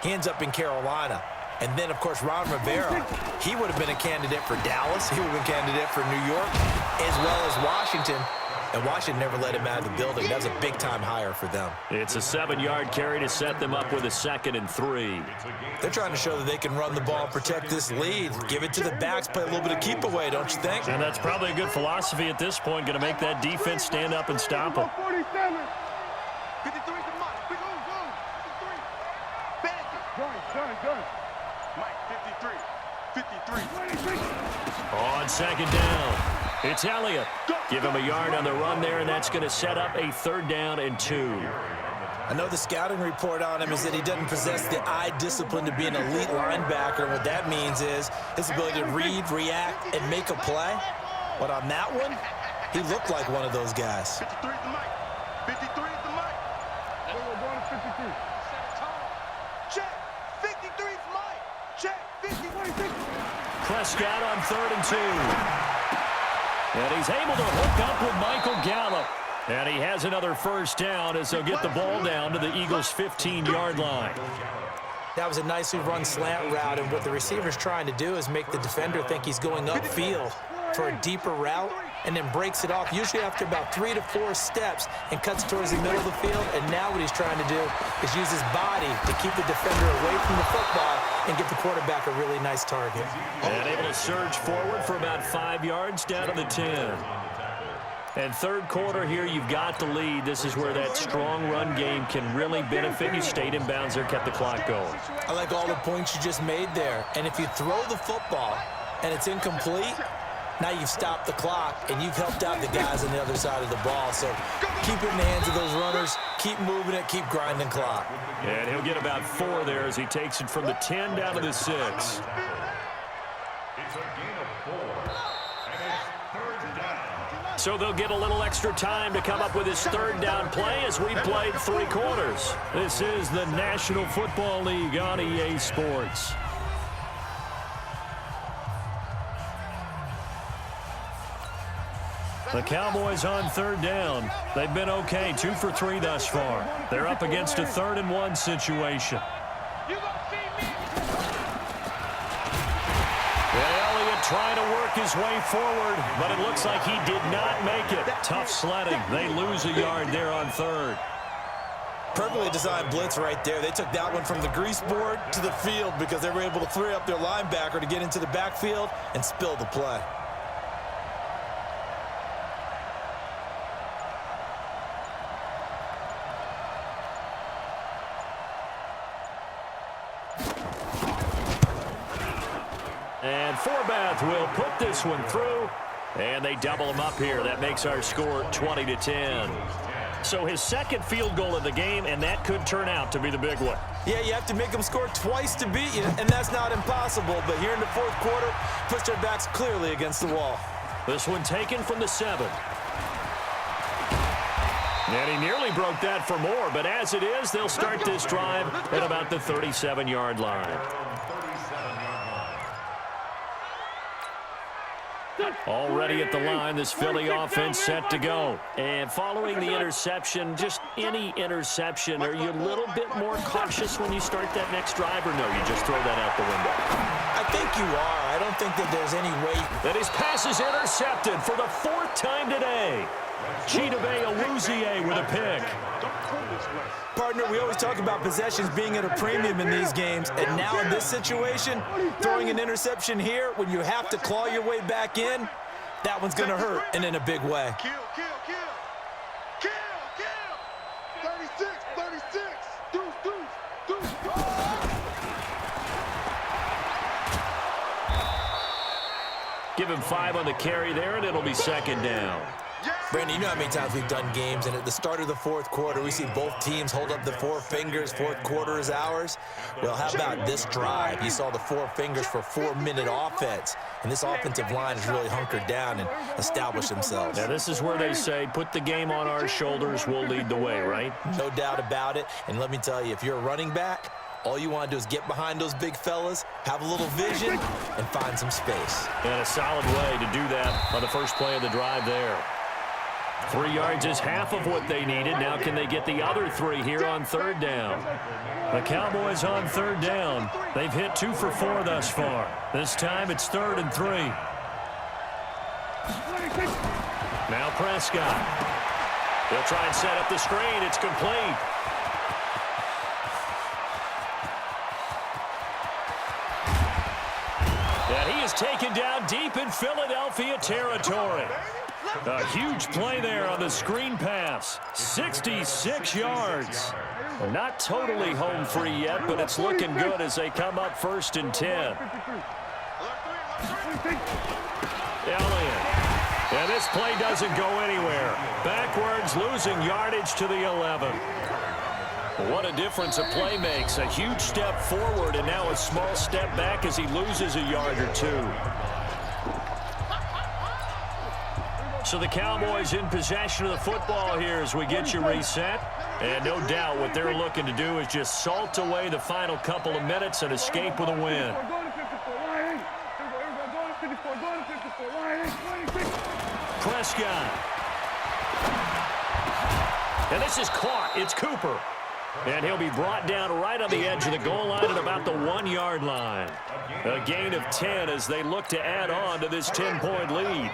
He ends up in Carolina. And then, of course, Ron Rivera, he would have been a candidate for Dallas. He would have been a candidate for New York, as well as Washington. And Washington never let him out of the building. That was a big-time hire for them. It's a 7-yard carry to set them up with a 2nd and 3. They're trying to show that they can run the ball and protect this lead. Give it to the backs, play a little bit of keep away, don't you think? And that's probably a good philosophy at this point, going to make that defense stand up and stop them. 47. 53 to Mike. Go. 53. Done. Mike, 53. On 2nd down, it's Elliott. Give him a yard on the run there, and that's going to set up a 3rd down and 2. I know the scouting report on him is that he doesn't possess the eye discipline to be an elite linebacker. What that means is his ability to read, react, and make a play. But on that one, he looked like one of those guys. 53 to Mike. 53 to Mike. We're going to 53. Check. 53 to Mike. Check. 53. Prescott on 3rd and 2. And he's able to hook up with Michael Gallup. And he has another 1st down as they'll get the ball down to the Eagles' 15-yard line. That was a nicely run slant route, and what the receiver's trying to do is make the defender think he's going upfield for a deeper route, and then breaks it off, usually after about 3 to 4 steps, and cuts towards the middle of the field. And now what he's trying to do is use his body to keep the defender away from the football and give the quarterback a really nice target. And able to surge forward for about 5 yards down to the 10. And 3rd quarter here, you've got the lead. This is where that strong run game can really benefit. You stayed in bounds there, kept the clock going. I like all the points you just made there. And if you throw the football and it's incomplete, now you've stopped the clock and you've helped out the guys on the other side of the ball. So keep it in the hands of those runners, keep moving it, keep grinding clock. And he'll get about 4 there as he takes it from the 10 down to the 6. It's a gain of 4. And it's 3rd down. So they'll get a little extra time to come up with his 3rd down play as we played 3 quarters. This is the National Football League on EA Sports. The Cowboys on 3rd down. They've been okay, 2 for 3 thus far. They're up against a 3rd and 1 situation. And Elliott trying to work his way forward, but it looks like he did not make it. Tough sledding. They lose a yard there on 3rd. Perfectly designed blitz right there. They took that one from the grease board to the field because they were able to free up their linebacker to get into the backfield and spill the play. And Forbath will put this one through, and they double him up here. That makes our score 20-10. So his 2nd field goal of the game, and that could turn out to be the big one. Yeah, you have to make them score twice to beat you, and that's not impossible. But here in the 4th quarter, push their backs clearly against the wall. This one taken from the 7. And he nearly broke that for more, but as it is, they'll start this drive at about the 37-yard line. Already at the line, this Philly offense set to go. And following the interception, just any interception, are you a little bit more cautious when you start that next drive, or no, you just throw that out the window? I think you are. I don't think that there's any way. And his pass is intercepted for the 4th time today. Chidobe Awuzie with a pick. Partner, we always talk about possessions being at a premium in these games, and now in this situation, throwing an interception here when you have to claw your way back in, that one's going to hurt, and in a big way. Kill. 36. Deuce. Give him 5 on the carry there, and it'll be 2nd down. Brandon, you know how many times we've done games, and at the start of the 4th quarter, we see both teams hold up the 4 fingers, 4th quarter is ours. Well, how about this drive? You saw the 4 fingers for 4-minute offense, and this offensive line has really hunkered down and established themselves. Now, this is where they say, put the game on our shoulders, we'll lead the way, right? No doubt about it, and let me tell you, if you're a running back, all you want to do is get behind those big fellas, have a little vision, and find some space. And a solid way to do that on the first play of the drive there. 3 yards is half of what they needed. Now can they get the other 3 here on third down? The Cowboys on third down. They've hit 2 for 4 thus far. This time it's 3rd and 3. Now Prescott. They'll try and set up the screen. It's complete. And he is taken down deep in Philadelphia territory. A huge play there on the screen pass. 66 yards. Not totally home free yet, but it's looking good as they come up 1st and 10. Elliott. And this play doesn't go anywhere. Backwards, losing yardage to the 11. What a difference a play makes. A huge step forward and now a small step back as he loses a yard or 2. So the Cowboys in possession of the football here as we get you reset. And no doubt what they're looking to do is just salt away the final couple of minutes and escape with a win. Prescott. And this is caught. It's Cooper. And he'll be brought down right on the edge of the goal line at about the 1-yard line. A gain of 10 as they look to add on to this 10-point lead.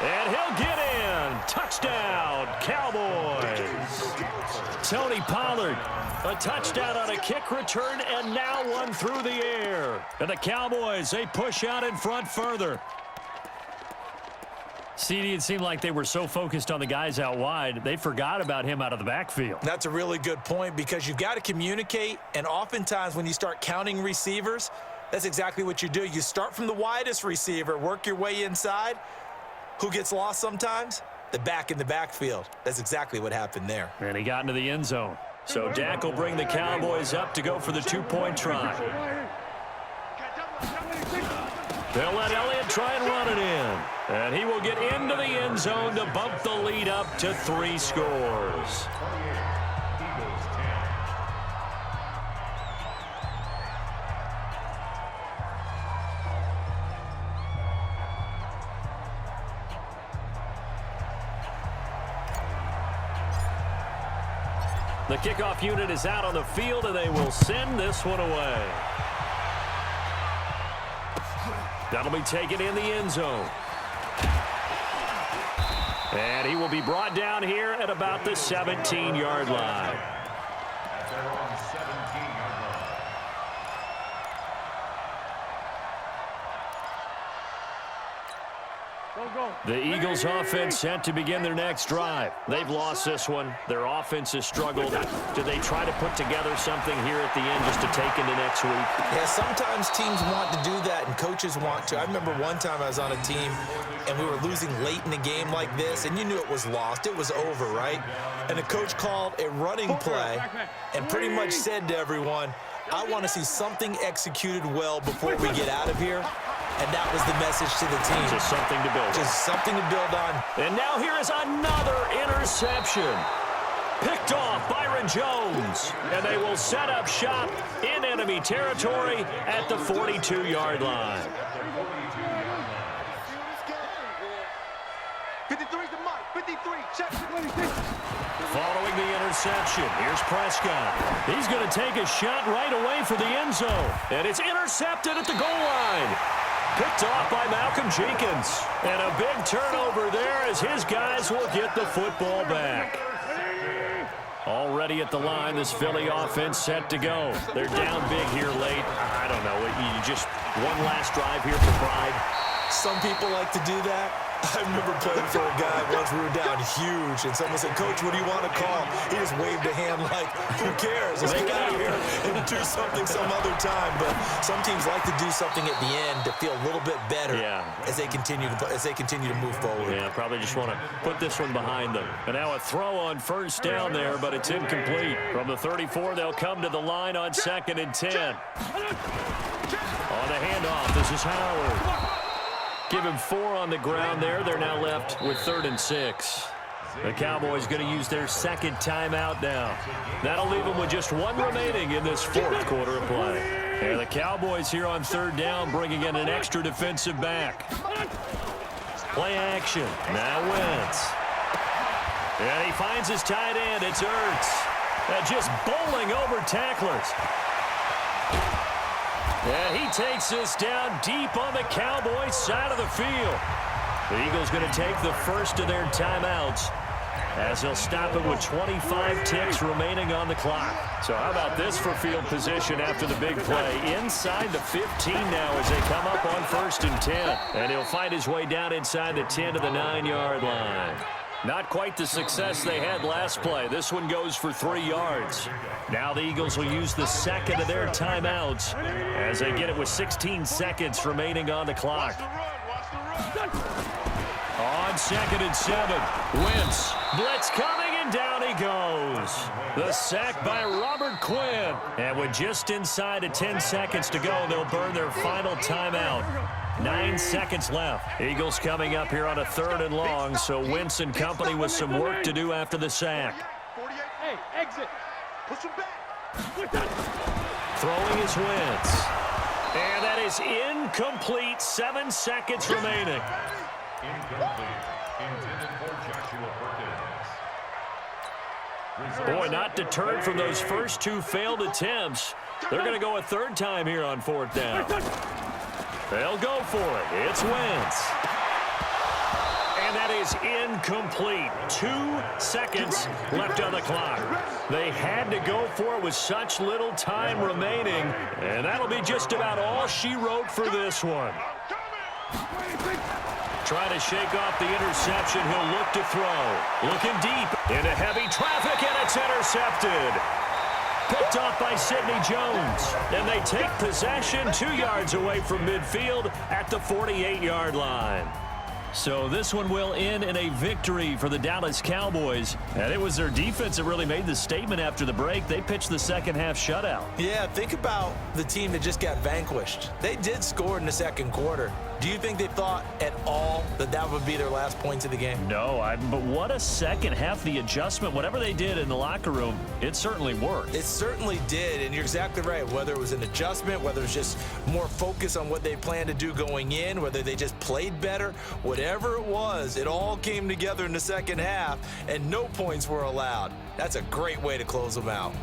And he'll get in. Touchdown, Cowboys. Tony Pollard, a touchdown on a kick return, and now one through the air. And the Cowboys, they push out in front further. CD, it seemed like they were so focused on the guys out wide, they forgot about him out of the backfield. That's a really good point because you've got to communicate, and oftentimes when you start counting receivers, that's exactly what you do. You start from the widest receiver, work your way inside. Who gets lost sometimes? The back in the backfield. That's exactly what happened there. And he got into the end zone. So Dak will bring the Cowboys up to go for the 2-point try. They'll let Elliott try and run it in. And he will get into the end zone to bump the lead up to 3 scores. The kickoff unit is out on the field, and they will send this one away. That'll be taken in the end zone. And he will be brought down here at about the 17-yard line. The Eagles offense set to begin their next drive. They've lost this one. Their offense has struggled. Do they try to put together something here at the end just to take into next week? Yeah, sometimes teams want to do that and coaches want to. I remember one time I was on a team and we were losing late in a game like this, and you knew it was lost. It was over, right? And the coach called a running play and pretty much said to everyone, I want to see something executed well before we get out of here. And that was the message to the team. Just something to build on. Just something to build on. And now here is another interception. Picked off Byron Jones. And they will set up shop in enemy territory at the 42-yard line. 53's the mic. 53. Check. Following the interception, here's Prescott. He's going to take a shot right away for the end zone. And it's intercepted at the goal line. Picked off by Malcolm Jenkins. And a big turnover there as his guys will get the football back. Already at the line, this Philly offense set to go. They're down big here late. I don't know. You just one last drive here for pride. Some people like to do that. I remember playing for a guy once we were down huge, and someone said, Coach, what do you want to call? He just waved a hand like, who cares? Let's get out of here and do something some other time. But some teams like to do something at the end to feel a little bit better as they continue to move forward. Yeah, probably just want to put this one behind them. And now a throw on first down there, but it's incomplete. From the 34, they'll come to the line on 2nd and 10. On the handoff, this is Howard. Give him 4 on the ground there. They're now left with 3rd and 6. The Cowboys going to use their second timeout now. That'll leave them with just one remaining in this fourth quarter of play. And the Cowboys here on third down bringing in an extra defensive back. Play action. Now Wentz. And he finds his tight end. It's Ertz. Just bowling over tacklers. And he takes this down deep on the Cowboys side of the field. The Eagles going to take the first of their timeouts as they'll stop it with 25 ticks remaining on the clock. So how about this for field position after the big play? Inside the 15 now as they come up on 1st and 10. And he'll find his way down inside the 10 to the 9-yard line. Not quite the success they had last play. This one goes for 3 yards. Now the Eagles will use the second of their timeouts as they get it with 16 seconds remaining on the clock. On 2nd and 7, Wentz. Blitz coming, and down he goes. The sack by Robert Quinn. And with just inside of 10 seconds to go, they'll burn their final timeout. 9 seconds left. Eagles coming up here on a 3rd and long, so Wentz and company with some work to do after the sack. Hey, exit. Push him back. Throwing is Wentz. And that is incomplete. 7 seconds remaining. Boy, not deterred from those first 2 failed attempts. They're going to go a 3rd time here on 4th down. They'll go for it. It's Wentz. And that is incomplete. 2 seconds left on the clock. They had to go for it with such little time remaining. And that'll be just about all she wrote for this one. Trying to shake off the interception. He'll look to throw. Looking deep into heavy traffic, and it's intercepted. Picked off by Sidney Jones. And they take possession 2 yards away from midfield at the 48-yard line. So this one will end in a victory for the Dallas Cowboys. And it was their defense that really made the statement after the break. They pitched the second half shutout. Yeah, think about the team that just got vanquished. They did score in the second quarter. Do you think they thought at all that that would be their last points of the game? No, but what a second half. The adjustment, whatever they did in the locker room, it certainly worked. It certainly did, and you're exactly right. Whether it was an adjustment, whether it was just more focus on what they planned to do going in, whether they just played better, whatever it was, it all came together in the second half, and no points were allowed. That's a great way to close them out.